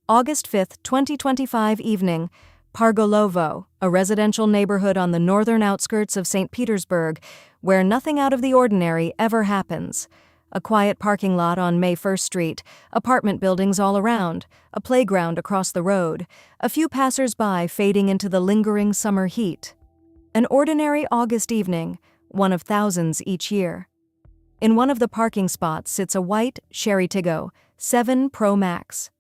August 5, 2025 evening, Pargolovo, a residential neighborhood on the northern outskirts of St. Petersburg, where nothing out of the ordinary ever happens. A quiet parking lot on May 1st Street, apartment buildings all around, a playground across the road, a few passers-by fading into the lingering summer heat. An ordinary August evening, one of thousands each year. In one of the parking spots sits a white Sherry Tiggo 7 Pro Max.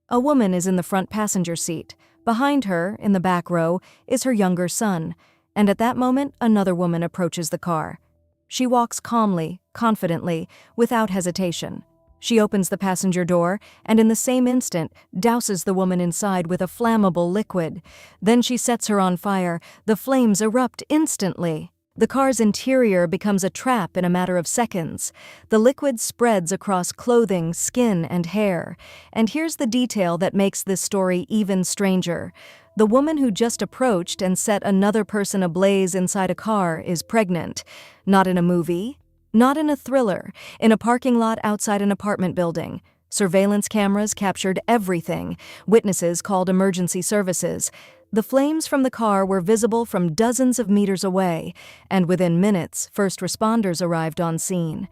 A woman is in the front passenger seat. Behind her, in the back row, is her younger son, and at that moment, another woman approaches the car. She walks calmly, confidently, without hesitation. She opens the passenger door and in the same instant douses the woman inside with a flammable liquid. Then she sets her on fire. The flames erupt instantly. The car's interior becomes a trap in a matter of seconds. The liquid spreads across clothing, skin, and hair. And here's the detail that makes this story even stranger. The woman who just approached and set another person ablaze inside a car is pregnant. Not in a movie, not in a thriller, in a parking lot outside an apartment building. Surveillance cameras captured everything. Witnesses called emergency services. The flames from the car were visible from dozens of meters away, and within minutes, first responders arrived on scene.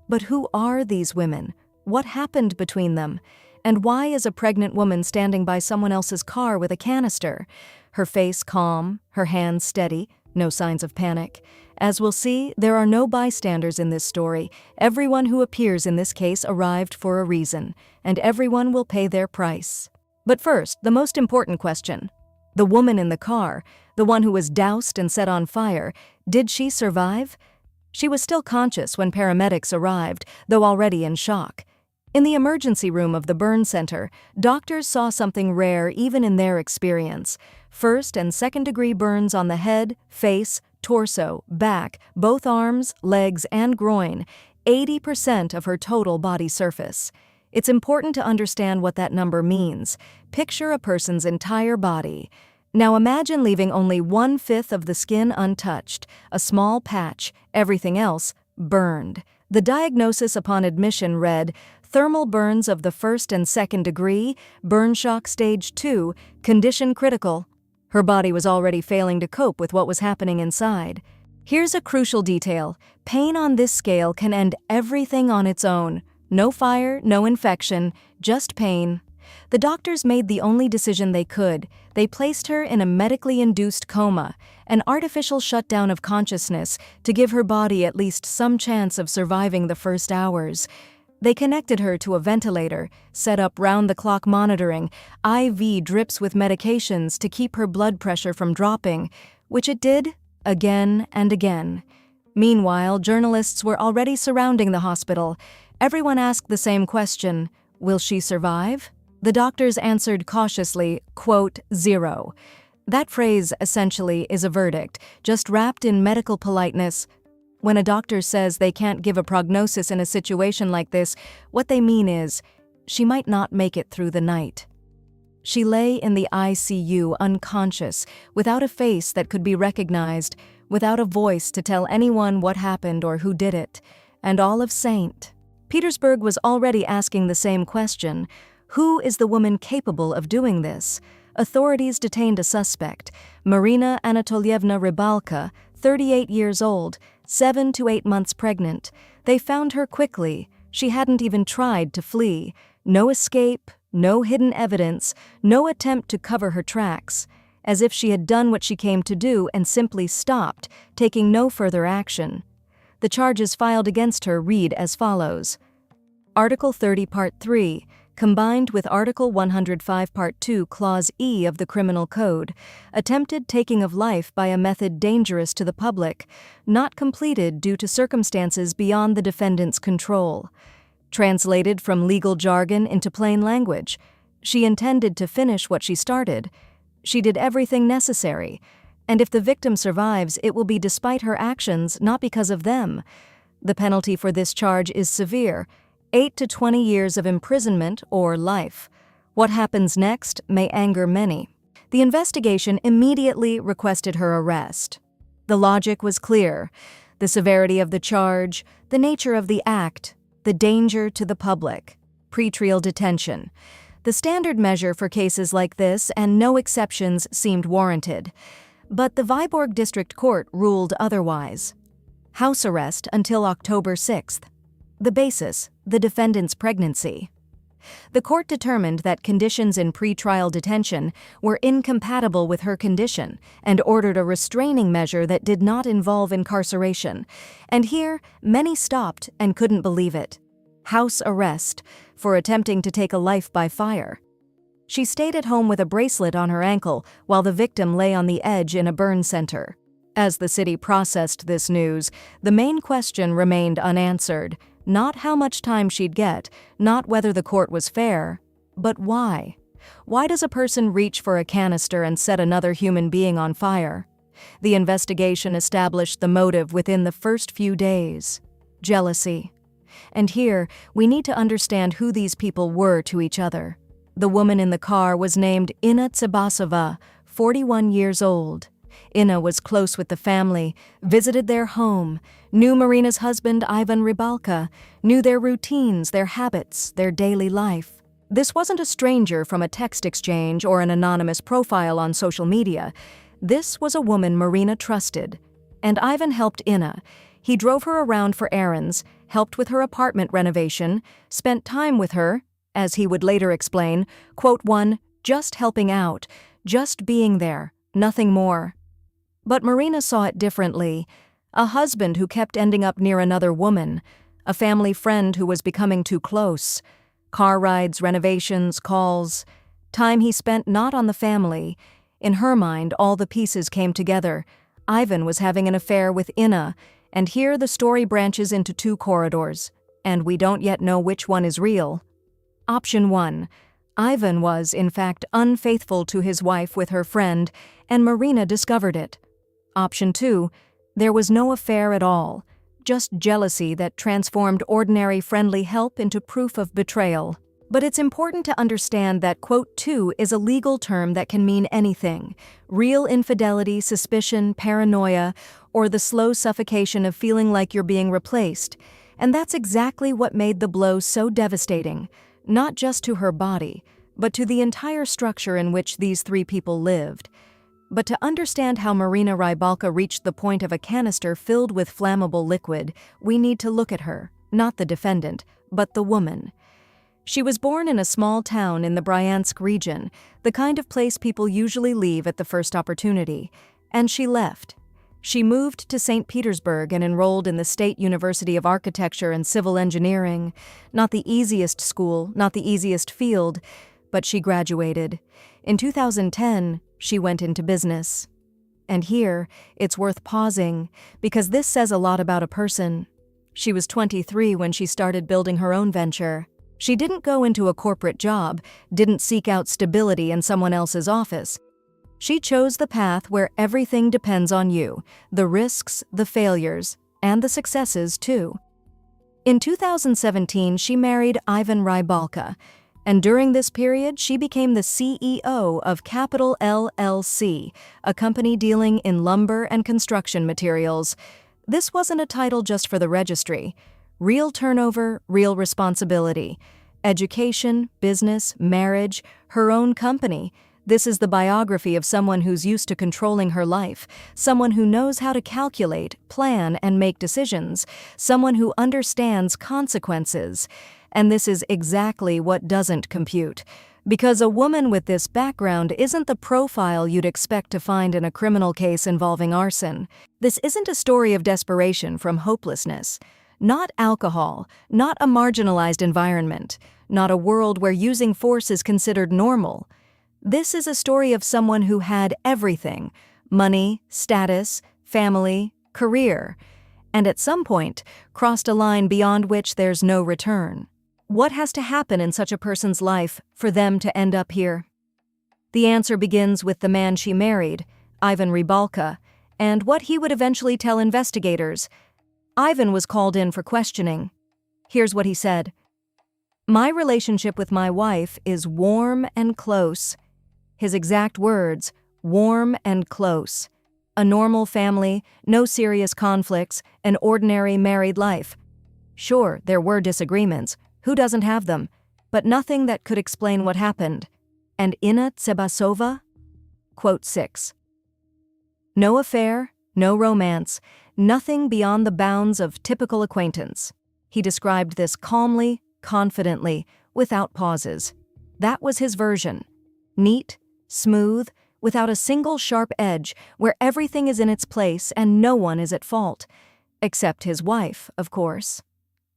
But who are these women? What happened between them? And why is a pregnant woman standing by someone else's car with a canister? Her face calm, her hands steady, no signs of panic. As we'll see, there are no bystanders in this story. Everyone who appears in this case arrived for a reason, and everyone will pay their price. But first, the most important question. The woman in the car, the one who was doused and set on fire, did she survive? She was still conscious when paramedics arrived, though already in shock. In the emergency room of the burn center, doctors saw something rare even in their experience. First and second-degree burns on the head, face, torso, back, both arms, legs, and groin, 80% of her total body surface. It's important to understand what that number means. Picture a person's entire body. Now imagine leaving only 1/5 of the skin untouched, a small patch, everything else burned. The diagnosis upon admission read, thermal burns of the first and second degree, burn shock stage 2, condition critical. Her body was already failing to cope with what was happening inside. Here's a crucial detail. Pain on this scale can end everything on its own. No fire, no infection, just pain. The doctors made the only decision they could. They placed her in a medically induced coma, an artificial shutdown of consciousness to give her body at least some chance of surviving the first hours. They connected her to a ventilator, set up round-the-clock monitoring, IV drips with medications to keep her blood pressure from dropping, which it did again and again. Meanwhile, journalists were already surrounding the hospital. Everyone asked the same question, will she survive? The doctors answered cautiously, quote, 0. That phrase, essentially, is a verdict, just wrapped in medical politeness. When a doctor says they can't give a prognosis in a situation like this, what they mean is, she might not make it through the night. She lay in the ICU unconscious, without a face that could be recognized, without a voice to tell anyone what happened or who did it. And all of St. Petersburg was already asking the same question. Who is the woman capable of doing this? Authorities detained a suspect, Marina Anatolievna Rybalka, 38 years old, 7 to 8 months pregnant. They found her quickly. She hadn't even tried to flee. No escape, no hidden evidence, no attempt to cover her tracks. As if she had done what she came to do and simply stopped, taking no further action. The charges filed against her read as follows. Article 30, Part 3, combined with Article 105, Part 2, Clause E of the Criminal Code, attempted taking of life by a method dangerous to the public, not completed due to circumstances beyond the defendant's control. Translated from legal jargon into plain language, she intended to finish what she started. She did everything necessary. And if the victim survives, it will be despite her actions, not because of them. The penalty for this charge is severe, 8 to 20 years of imprisonment or life. What happens next may anger many. The investigation immediately requested her arrest. The logic was clear. The severity of the charge, the nature of the act, the danger to the public. Pretrial detention. the standard measure for cases like this, and no exceptions seemed warranted. But the Viborg District Court ruled otherwise. House arrest until October 6th. The basis, the defendant's pregnancy. The court determined that conditions in pretrial detention were incompatible with her condition and ordered a restraining measure that did not involve incarceration. And here, many stopped and couldn't believe it. House arrest for attempting to take a life by fire. She stayed at home with a bracelet on her ankle while the victim lay on the edge in a burn center. As the city processed this news, the main question remained unanswered. Not how much time she'd get, not whether the court was fair, but why? Why does a person reach for a canister and set another human being on fire? The investigation established the motive within the first few days: jealousy. And here, we need to understand who these people were to each other. The woman in the car was named Inna Tsibasova, 41 years old. Inna was close with the family, visited their home, knew Marina's husband Ivan Rybalka, knew their routines, their habits, their daily life. This wasn't a stranger from a text exchange or an anonymous profile on social media. This was a woman Marina trusted. And Ivan helped Inna. He drove her around for errands, helped with her apartment renovation, spent time with her, as he would later explain, quote, just helping out, just being there, nothing more. But Marina saw it differently. A husband who kept ending up near another woman, a family friend who was becoming too close, car rides, renovations, calls, time he spent not on the family. In her mind, all the pieces came together. Ivan was having an affair with Inna, and here the story branches into two corridors, and we don't yet know which one is real. Option 1. Ivan was, in fact, unfaithful to his wife with her friend, and Marina discovered it. Option 2. There was no affair at all, just jealousy that transformed ordinary friendly help into proof of betrayal. But it's important to understand that, quote, 2 is a legal term that can mean anything: real infidelity, suspicion, paranoia, or the slow suffocation of feeling like you're being replaced. And that's exactly what made the blow so devastating, not just to her body, but to the entire structure in which these three people lived. But to understand how Marina Rybalka reached the point of a canister filled with flammable liquid, we need to look at her, not the defendant, but the woman. She was born in a small town in the Bryansk region, the kind of place people usually leave at the first opportunity. And she left. She moved to St. Petersburg and enrolled in the State University of Architecture and Civil Engineering. Not the easiest school, not the easiest field, but she graduated. In 2010, she went into business. And here, it's worth pausing, because this says a lot about a person. She was 23 when she started building her own venture. She didn't go into a corporate job, didn't seek out stability in someone else's office. She chose the path where everything depends on you, the risks, the failures, and the successes too. In 2017, she married Ivan Rybalka, and during this period, she became the CEO of Capital LLC, a company dealing in lumber and construction materials. This wasn't a title just for the registry. Real turnover, real responsibility. Education, business, marriage, her own company. This is the biography of someone who's used to controlling her life, someone who knows how to calculate, plan, and make decisions, someone who understands consequences. And this is exactly what doesn't compute. Because a woman with this background isn't the profile you'd expect to find in a criminal case involving arson. This isn't a story of desperation from hopelessness. Not alcohol, not a marginalized environment, not a world where using force is considered normal. This is a story of someone who had everything: money, status, family, career, and at some point crossed a line beyond which there's no return. What has to happen in such a person's life for them to end up here? The answer begins with the man she married, Ivan Rybalka, and what he would eventually tell investigators. Ivan was called in for questioning. Here's what he said. "My relationship with my wife is warm and close." His exact words, warm and close. A normal family, no serious conflicts, an ordinary married life. Sure, there were disagreements. Who doesn't have them? but nothing that could explain what happened. And Inna Tsebasova? Quote 6. No affair, no romance, nothing beyond the bounds of typical acquaintance. He described this calmly, confidently, without pauses. That was his version. Neat, smooth, without a single sharp edge, where everything is in its place and no one is at fault. Except his wife, of course.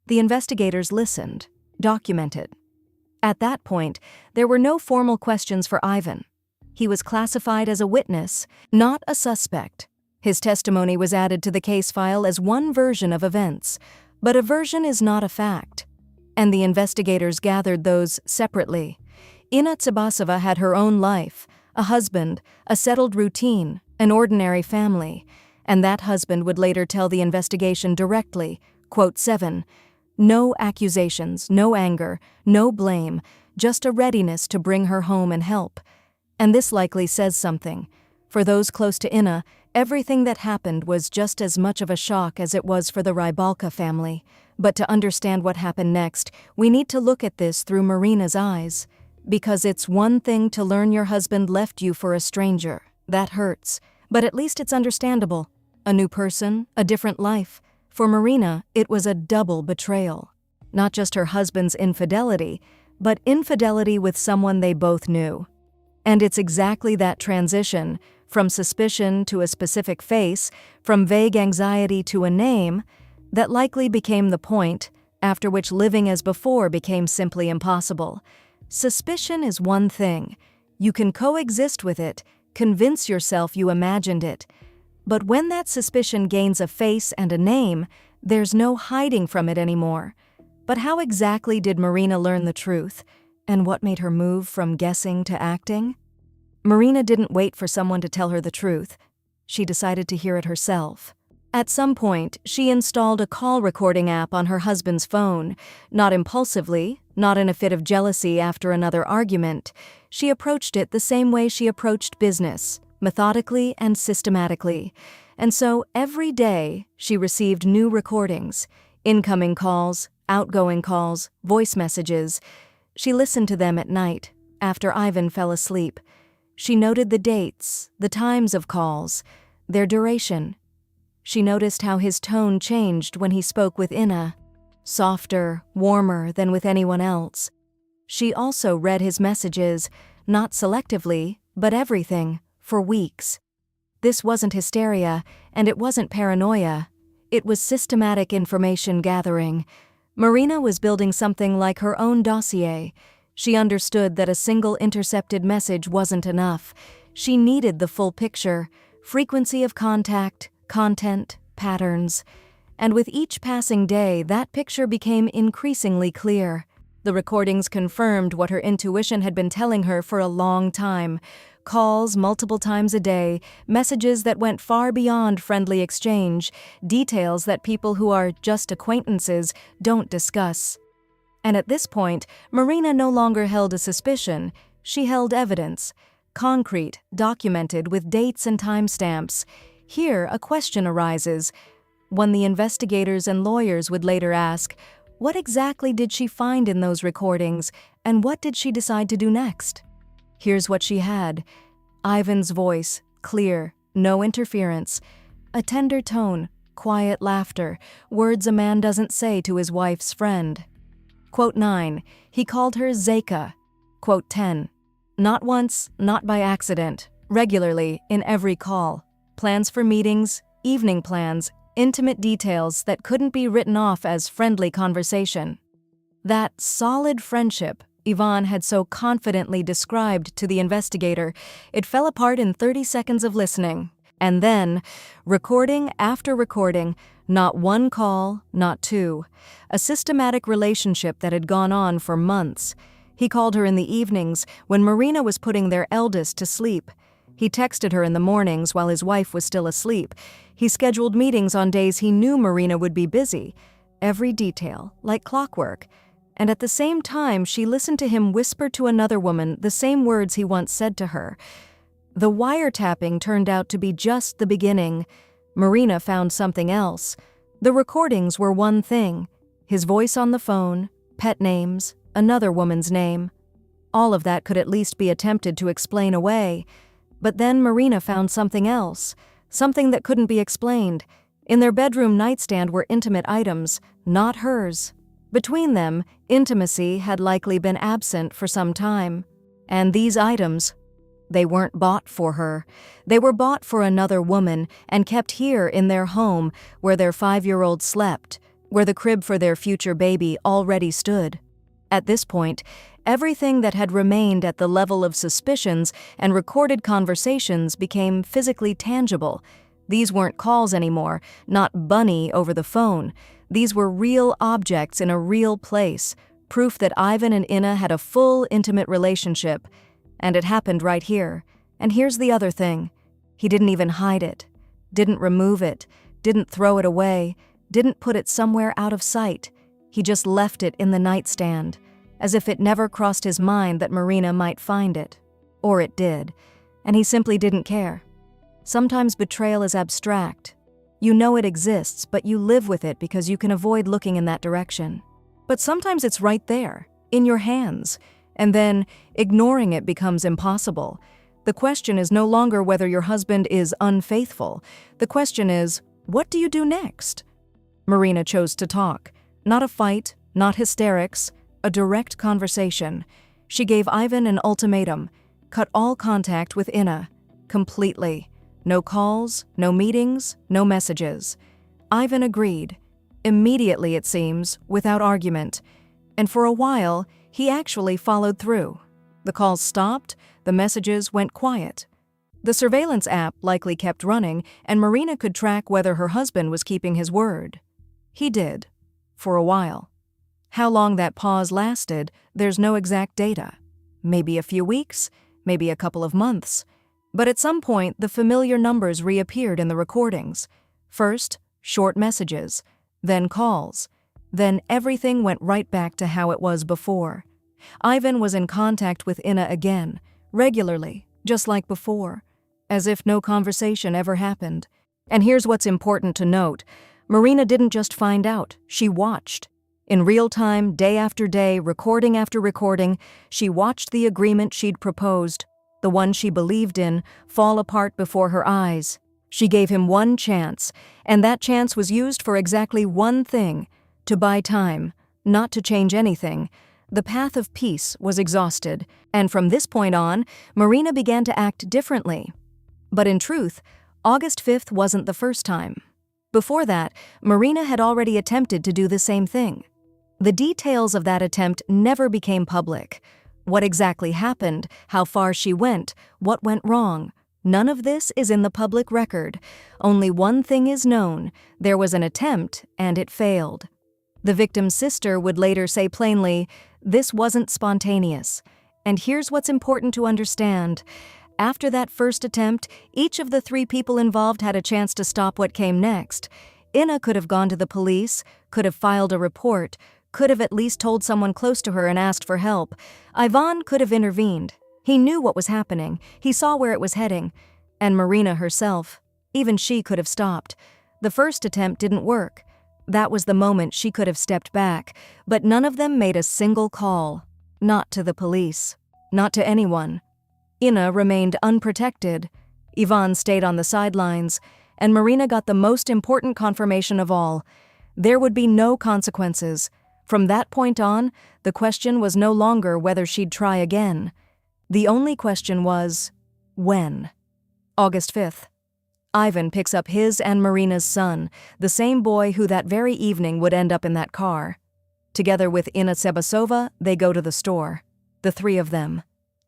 The investigators listened, documented. At that point, there were no formal questions for Ivan. He was classified as a witness, not a suspect. His testimony was added to the case file as one version of events, but a version is not a fact. And the investigators gathered those separately. Inna Tsebasova had her own life, a husband, a settled routine, an ordinary family, and that husband would later tell the investigation directly, quote 7, no accusations, no anger, no blame, just a readiness to bring her home and help. And this likely says something. For those close to Inna, everything that happened was just as much of a shock as it was for the Rybalka family. But to understand what happened next, we need to look at this through Marina's eyes. Because it's one thing to learn your husband left you for a stranger. That hurts. But at least it's understandable. A new person, a different life. For Marina, it was a double betrayal. Not just her husband's infidelity, but infidelity with someone they both knew. And it's exactly that transition, from suspicion to a specific face, from vague anxiety to a name, that likely became the point, after which living as before became simply impossible. Suspicion is one thing. You can coexist with it, convince yourself you imagined it. But when that suspicion gains a face and a name, there's no hiding from it anymore. But how exactly did Marina learn the truth? And what made her move from guessing to acting? Marina didn't wait for someone to tell her the truth. She decided to hear it herself. At some point, she installed a call recording app on her husband's phone. Not impulsively, not in a fit of jealousy after another argument. She approached it the same way she approached business, methodically and systematically. And so, every day, she received new recordings, incoming calls, outgoing calls, voice messages. She listened to them at night, after Ivan fell asleep. She noted the dates, the times of calls, their duration. She noticed how his tone changed when he spoke with Inna, softer, warmer than with anyone else. She also read his messages, not selectively, but everything, for weeks. This wasn't hysteria, and it wasn't paranoia. It was systematic information gathering. Marina was building something like her own dossier. She understood that a single intercepted message wasn't enough. She needed the full picture, frequency of contact, content, patterns. And with each passing day, that picture became increasingly clear. The recordings confirmed what her intuition had been telling her for a long time. Calls multiple times a day, messages that went far beyond friendly exchange, details that people who are just acquaintances don't discuss. And at this point, Marina no longer held a suspicion. She held evidence, concrete, documented with dates and timestamps. Here, a question arises. One the investigators and lawyers would later ask, what exactly did she find in those recordings, and what did she decide to do next? Here's what she had. Ivan's voice, clear, no interference. A tender tone, quiet laughter, words a man doesn't say to his wife's friend. Quote 9, he called her Zeka. Quote 10, not once, not by accident, regularly, in every call. Plans for meetings, evening plans, intimate details that couldn't be written off as friendly conversation. That solid friendship Ivan had so confidently described to the investigator, it fell apart in 30 seconds of listening. And then, recording after recording, not one call, not two. A systematic relationship that had gone on for months. He called her in the evenings when Marina was putting their eldest to sleep. He texted her in the mornings while his wife was still asleep. He scheduled meetings on days he knew Marina would be busy. Every detail, like clockwork. And at the same time, she listened to him whisper to another woman the same words he once said to her. The wiretapping turned out to be just the beginning. Marina found something else. The recordings were one thing. His voice on the phone, pet names, another woman's name. All of that could at least be attempted to explain away. But then Marina found something else, something that couldn't be explained. In their bedroom nightstand were intimate items, not hers. Between them, intimacy had likely been absent for some time. And these items, they weren't bought for her. They were bought for another woman and kept here in their home where their 5-year-old slept, where the crib for their future baby already stood. At this point, everything that had remained at the level of suspicions and recorded conversations became physically tangible. These weren't calls anymore, not Bunny over the phone. These were real objects in a real place, proof that Ivan and Inna had a full, intimate relationship. And it happened right here. And here's the other thing. He didn't even hide it, didn't remove it, didn't throw it away, didn't put it somewhere out of sight. He just left it in the nightstand, as if it never crossed his mind that Marina might find it. Or it did, and he simply didn't care. Sometimes betrayal is abstract. You know it exists, but you live with it because you can avoid looking in that direction. But sometimes it's right there, in your hands, and then ignoring it becomes impossible. The question is no longer whether your husband is unfaithful. The question is, what do you do next? Marina chose to talk. Not a fight, not hysterics, a direct conversation. She gave Ivan an ultimatum: cut all contact with Inna, completely. No calls, no meetings, no messages. Ivan agreed, immediately it seems, without argument. And for a while, he actually followed through. The calls stopped, the messages went quiet. The surveillance app likely kept running, and Marina could track whether her husband was keeping his word. He did, for a while. How long that pause lasted, there's no exact data. Maybe a few weeks, maybe a couple of months. But at some point, the familiar numbers reappeared in the recordings. First, short messages, then calls. Then everything went right back to how it was before. Ivan was in contact with Inna again, regularly, just like before, as if no conversation ever happened. And here's what's important to note. Marina didn't just find out, she watched. In real time, day after day, recording after recording, she watched the agreement she'd proposed, the one she believed in, fall apart before her eyes. She gave him one chance, and that chance was used for exactly one thing: to buy time, not to change anything. The path of peace was exhausted, and from this point on, Marina began to act differently. But in truth, August 5th wasn't the first time. Before that, Marina had already attempted to do the same thing. The details of that attempt never became public. What exactly happened, how far she went, what went wrong, none of this is in the public record. Only one thing is known: there was an attempt, and it failed. The victim's sister would later say plainly, this wasn't spontaneous. And here's what's important to understand. After that first attempt, each of the 3 people involved had a chance to stop what came next. Inna could have gone to the police, could have filed a report, could have at least told someone close to her and asked for help. Ivan could have intervened. He knew what was happening. He saw where it was heading. And Marina herself, even she could have stopped. The first attempt didn't work. That was the moment she could have stepped back, but none of them made a single call. Not to the police. Not to anyone. Inna remained unprotected. Ivan stayed on the sidelines, and Marina got the most important confirmation of all. There would be no consequences. From that point on, the question was no longer whether she'd try again. The only question was, when? August 5th. Ivan picks up his and Marina's son, the same boy who that very evening would end up in that car. Together with Inna Sebasova, they go to the store. The 3 of them.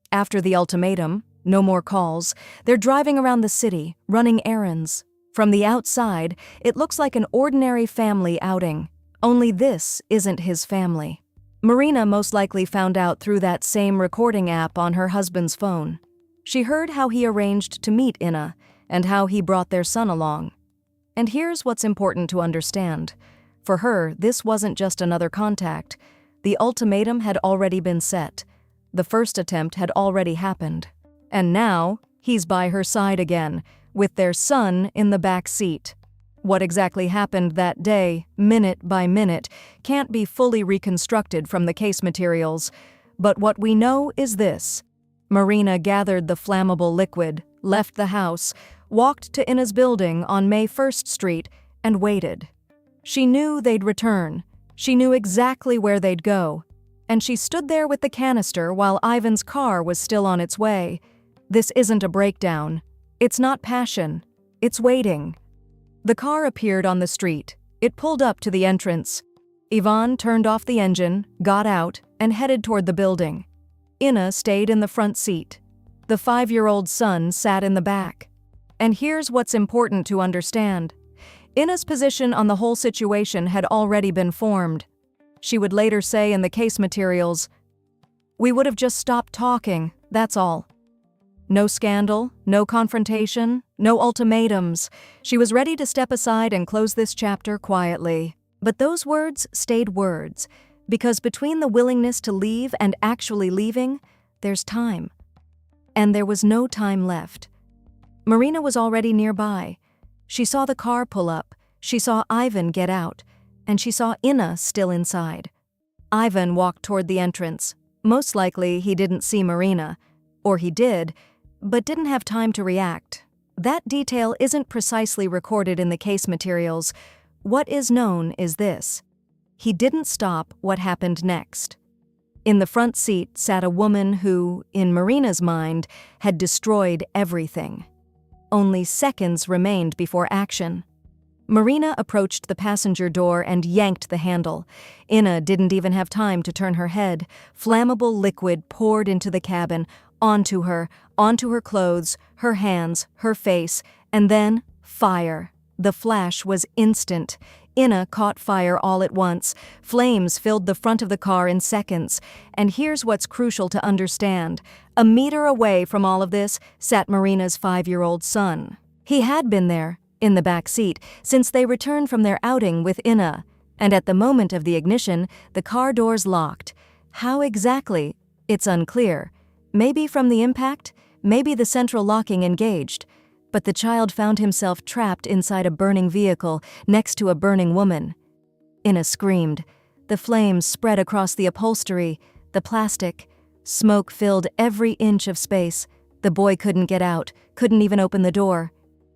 After the ultimatum, no more calls, they're driving around the city, running errands. From the outside, it looks like an ordinary family outing. Only this isn't his family. Marina most likely found out through that same recording app on her husband's phone. She heard how he arranged to meet Inna and how he brought their son along. And here's what's important to understand. For her, this wasn't just another contact. The ultimatum had already been set. The first attempt had already happened. And now, he's by her side again, with their son in the back seat. What exactly happened that day, minute by minute, can't be fully reconstructed from the case materials, but what we know is this. Marina gathered the flammable liquid, left the house, walked to Ina's building on May 1st Street, and waited. She knew they'd return. She knew exactly where they'd go. And she stood there with the canister while Ivan's car was still on its way. This isn't a breakdown. It's not passion. It's waiting. The car appeared on the street. It pulled up to the entrance. Ivan turned off the engine, got out, and headed toward the building. Ina stayed in the front seat. The 5-year-old son sat in the back. And here's what's important to understand. Ina's position on the whole situation had already been formed. She would later say in the case materials, "We would have just stopped talking, that's all." No scandal, no confrontation, no ultimatums. She was ready to step aside and close this chapter quietly. But those words stayed words, because between the willingness to leave and actually leaving, there's time. And there was no time left. Marina was already nearby. She saw the car pull up, she saw Ivan get out, and she saw Ina still inside. Ivan walked toward the entrance. Most likely he didn't see Marina, or he did, but didn't have time to react. That detail isn't precisely recorded in the case materials. What is known is this. He didn't stop what happened next. In the front seat sat a woman who, in Marina's mind, had destroyed everything. Only seconds remained before action. Marina approached the passenger door and yanked the handle. Ina didn't even have time to turn her head. Flammable liquid poured into the cabin, onto her clothes, her hands, her face, and then fire. The flash was instant. Ina caught fire all at once. Flames filled the front of the car in seconds. And here's what's crucial to understand. A meter away from all of this sat Marina's 5-year-old son. He had been there, in the back seat, since they returned from their outing with Ina. And at the moment of the ignition, the car doors locked. How exactly? It's unclear. Maybe from the impact, maybe the central locking engaged. But the child found himself trapped inside a burning vehicle next to a burning woman. Ina screamed. The flames spread across the upholstery, the plastic. Smoke filled every inch of space. The boy couldn't get out, couldn't even open the door.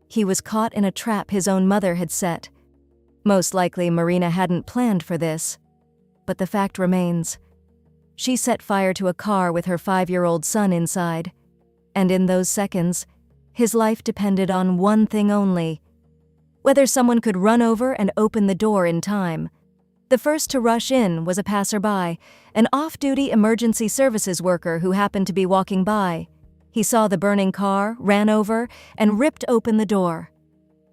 He was caught in a trap his own mother had set. Most likely Marina hadn't planned for this. But the fact remains. She set fire to a car with her 5-year-old son inside. And in those seconds, his life depended on one thing only: whether someone could run over and open the door in time. The first to rush in was a passerby, an off-duty emergency services worker who happened to be walking by. He saw the burning car, ran over, and ripped open the door.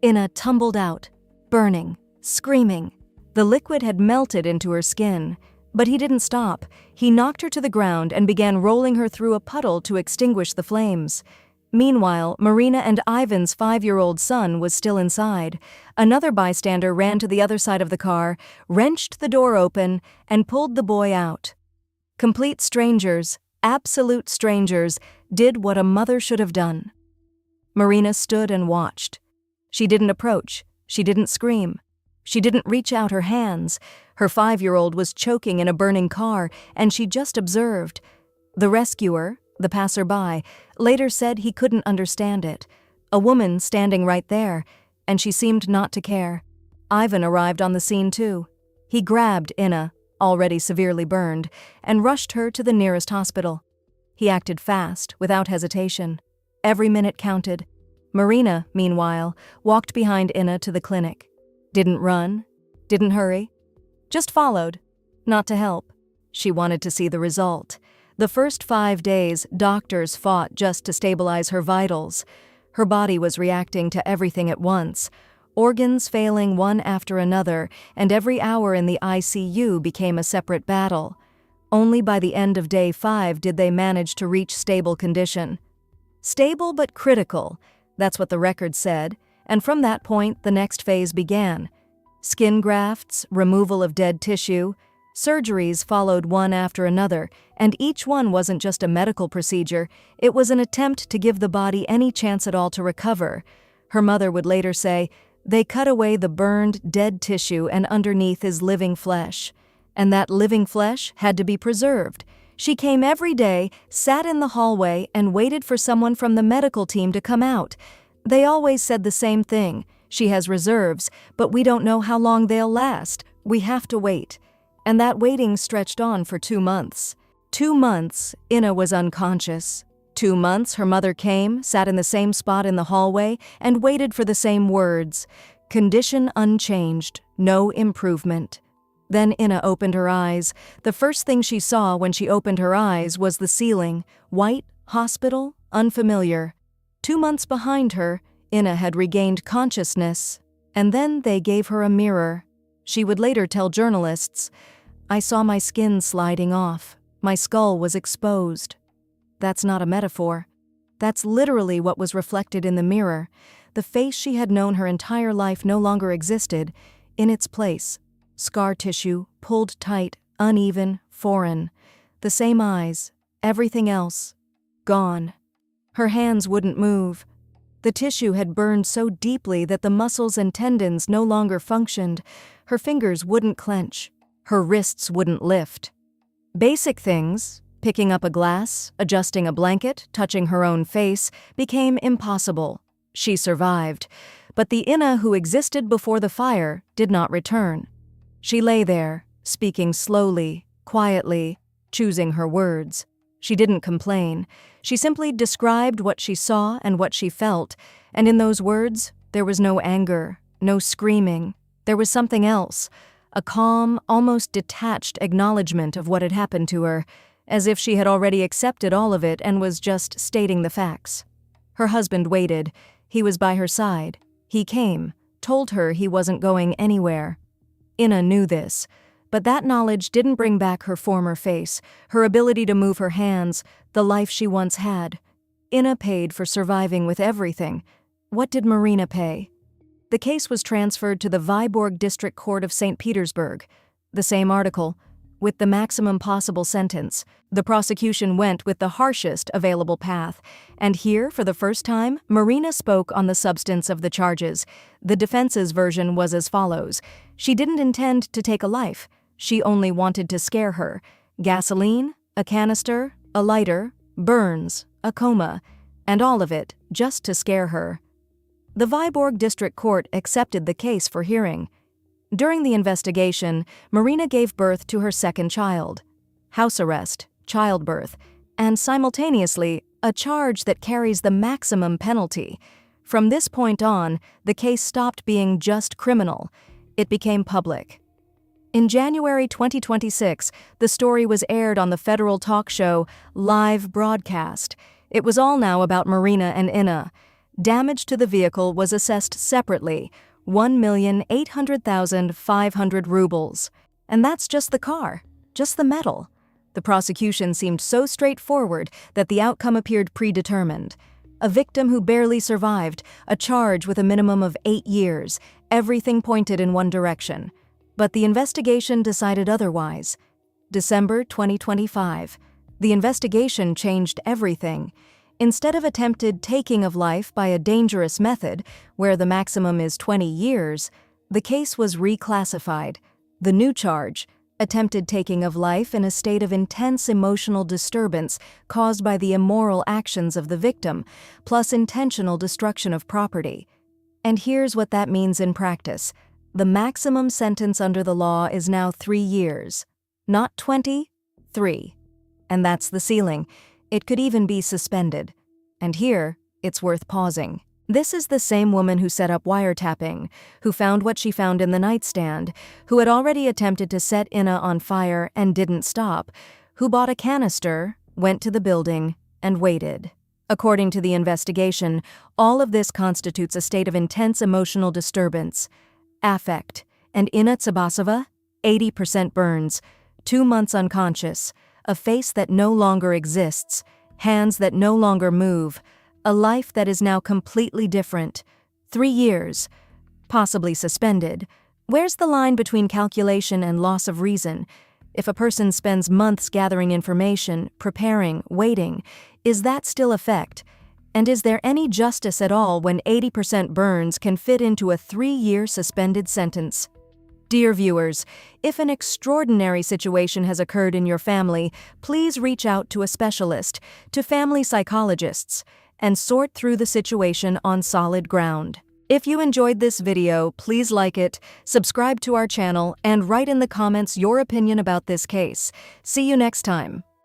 Ina tumbled out, burning, screaming. The liquid had melted into her skin. But he didn't stop. He knocked her to the ground and began rolling her through a puddle to extinguish the flames. Meanwhile, Marina and Ivan's 5-year-old son was still inside. Another bystander ran to the other side of the car, wrenched the door open, and pulled the boy out. Complete strangers, absolute strangers, did what a mother should have done. Marina stood and watched. She didn't approach. She didn't scream. She didn't reach out her hands. Her 5-year-old was choking in a burning car, and she just observed. The rescuer, the passerby, later said he couldn't understand it. A woman standing right there, and she seemed not to care. Ivan arrived on the scene too. He grabbed Ina, already severely burned, and rushed her to the nearest hospital. He acted fast, without hesitation. Every minute counted. Marina, meanwhile, walked behind Ina to the clinic. Didn't run, didn't hurry, just followed, not to help. She wanted to see the result. The first 5 days, doctors fought just to stabilize her vitals. Her body was reacting to everything at once, organs failing one after another, and every hour in the ICU became a separate battle. Only by the end of day 5 did they manage to reach stable condition. Stable but critical, that's what the record said. And from that point, the next phase began. Skin grafts, removal of dead tissue, surgeries followed one after another, and each one wasn't just a medical procedure, it was an attempt to give the body any chance at all to recover. Her mother would later say, They cut away the burned, dead tissue, and underneath is living flesh. And that living flesh had to be preserved. She came every day, sat in the hallway, and waited for someone from the medical team to come out. They always said the same thing. She has reserves, but we don't know how long they'll last. We have to wait. And that waiting stretched on for 2 months. 2 months, Inna was unconscious. 2 months, her mother came, sat in the same spot in the hallway, and waited for the same words. Condition unchanged, no improvement. Then Inna opened her eyes. The first thing she saw when she opened her eyes was the ceiling, white, hospital, unfamiliar. 2 months behind her, Inna had regained consciousness, and then they gave her a mirror. She would later tell journalists, "I saw my skin sliding off. My skull was exposed." That's not a metaphor. That's literally what was reflected in the mirror. The face she had known her entire life no longer existed. In its place, scar tissue, pulled tight, uneven, foreign. The same eyes, everything else, gone. Her hands wouldn't move. The tissue had burned so deeply that the muscles and tendons no longer functioned. Her fingers wouldn't clench. Her wrists wouldn't lift. Basic things, picking up a glass, adjusting a blanket, touching her own face, became impossible. She survived, but the Inna who existed before the fire did not return. She lay there, speaking slowly, quietly, choosing her words. She didn't complain. She simply described what she saw and what she felt, and in those words, there was no anger, no screaming. There was something else, a calm, almost detached acknowledgement of what had happened to her, as if she had already accepted all of it and was just stating the facts. Her husband waited. He was by her side. He came, told her he wasn't going anywhere. Inna knew this, but that knowledge didn't bring back her former face, her ability to move her hands, the life she once had. Inna paid for surviving with everything. What did Marina pay? The case was transferred to the Vyborg District Court of St. Petersburg. The same article, with the maximum possible sentence. The prosecution went with the harshest available path. And here, for the first time, Marina spoke on the substance of the charges. The defense's version was as follows. She didn't intend to take a life. She only wanted to scare her. Gasoline, a canister, a lighter, burns, a coma, and all of it just to scare her. The Vyborg District Court accepted the case for hearing. During the investigation, Marina gave birth to her second child. House arrest, childbirth, and simultaneously, a charge that carries the maximum penalty. From this point on, the case stopped being just criminal. It became public. In January 2026, the story was aired on the federal talk show Live Broadcast. It was all now about Marina and Inna. Damage to the vehicle was assessed separately, 1,800,500 rubles. And that's just the car, just the metal. The prosecution seemed so straightforward that the outcome appeared predetermined. A victim who barely survived, a charge with a minimum of 8 years, everything pointed in one direction. But the investigation decided otherwise. December 2025. The investigation changed everything. Instead of attempted taking of life by a dangerous method, where the maximum is 20 years, the case was reclassified. The new charge, attempted taking of life in a state of intense emotional disturbance caused by the immoral actions of the victim, plus intentional destruction of property. And here's what that means in practice. The maximum sentence under the law is now 3 years. Not 20, 3. And that's the ceiling. It could even be suspended. And here, it's worth pausing. This is the same woman who set up wiretapping, who found what she found in the nightstand, who had already attempted to set Inna on fire and didn't stop, who bought a canister, went to the building, and waited. According to the investigation, all of this constitutes a state of intense emotional disturbance. Affect. And Inna Tsabasova, 80% burns, 2 months unconscious, a face that no longer exists, hands that no longer move, a life that is now completely different. 3 years, possibly suspended. Where's the line between calculation and loss of reason? If a person spends months gathering information, preparing, waiting, is that still effect? And is there any justice at all when 80% burns can fit into a 3-year suspended sentence? Dear viewers, if an extraordinary situation has occurred in your family, please reach out to a specialist, to family psychologists, and sort through the situation on solid ground. If you enjoyed this video, please like it, subscribe to our channel, and write in the comments your opinion about this case. See you next time.